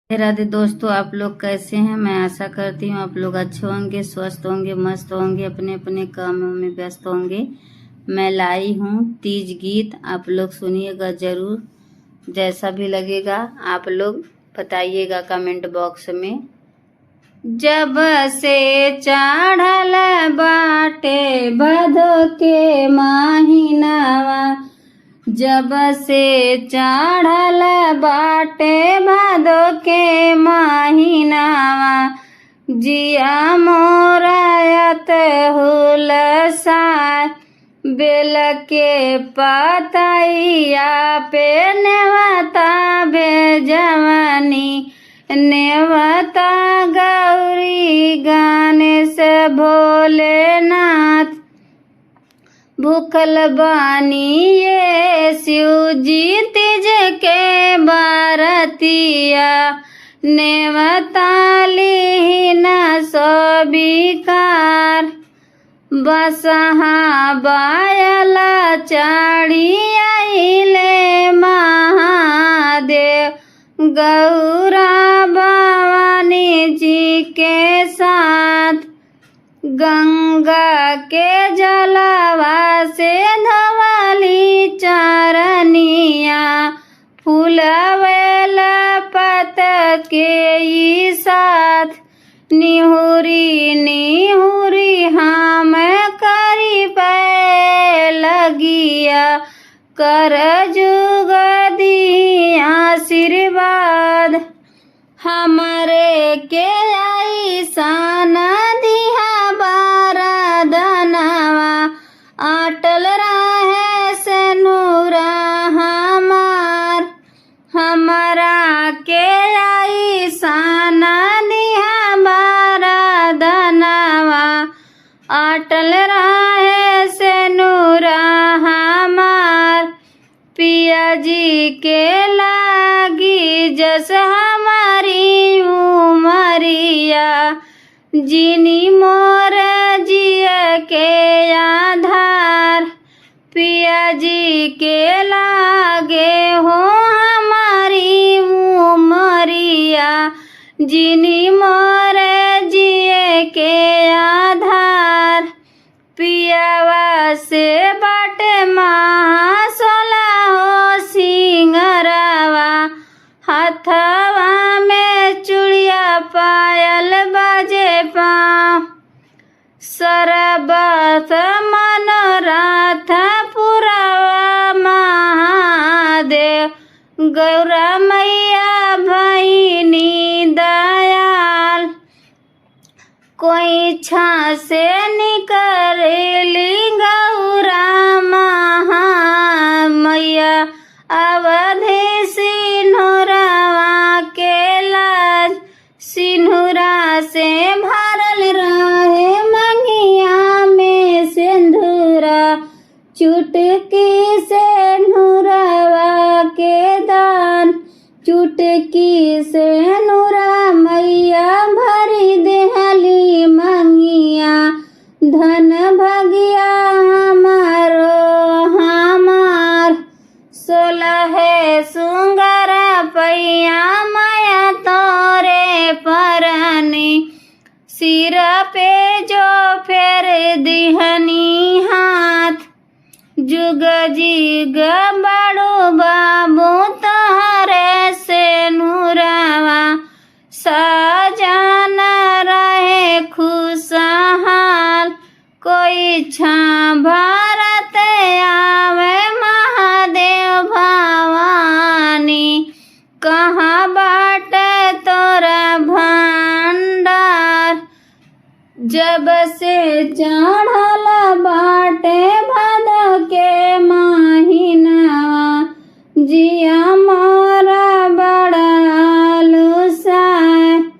राधे राधे दोस्तों, आप लोग कैसे हैं। मैं आशा करती हूँ आप लोग अच्छे होंगे, स्वस्थ होंगे, मस्त होंगे, अपने अपने कामों में व्यस्त होंगे। मैं लाई हूँ तीज गीत, आप लोग सुनिएगा जरूर। जैसा भी लगेगा आप लोग बताइएगा कमेंट बॉक्स में। जब से चढ़ल बाटे भदो के महीनावा, जब से चढ़ल बाटे भादो के महीनावा, जिया मोरायत हुलसाय, बेल के पतैया पे नेवता भेजवनी, नेवता गौरी गणेश भोलेनाथ, भूखल बानी ये शिव जी तीज के बरतिया, नेवता लीन सोबिकार, बसहा बायला चाड़ी आइले महादेव, गौरा भवानी जी के साथ, गंगा के जलवा से धवली चरनिया, फूलवेल पत के ई साथ, निहुरी निहुरी हम करी पे लगिया, कर जुग दी आशीर्वाद, हमरे के ऐसान दिहा बारदनवा, अटल रहे से नूरा हमार, हमरा के ऐसान दिहा बारदनवा, अटल रहे से नूरा हमार, पिया जी के लागी जस हमारी उमरिया, जिनी मोर जिया के आधार, पिया जी के लागे हो हमारी उमरिया, जिनी मोर जिए के आधार, पियावा से बाटे महासोला हो सिंगरवा, हथवा में चूड़िया पायल बाजे पाँव, सरबत मनोरथ पुरावा महादेव, गौरा मैया भैनी दयाल, कोई छा से निकलेली गौरा मैया, अवधि सिन्हुरवा के लाज, सिन्हुरा से भरल रहे मंगिया में सिंधुरा, चुटकी से नूरवा के दान, चुटकी से नूरा मैया भरी देहली मंगिया, धन भगिया हमारो हमार, 16 सुंगर पैया माया तोरे परनी, सिर पे जो फेर दिहनी हाथ, जुग जिग बड़ो बाबू तोहरे से नूरवा, सजन रहे खुशहाल, कोई छा भारत आवे महादेव भवानी, कहाँ बाट तोरा भंडार, जब से चढ़ल बाटे भादो के महीनावा, जिया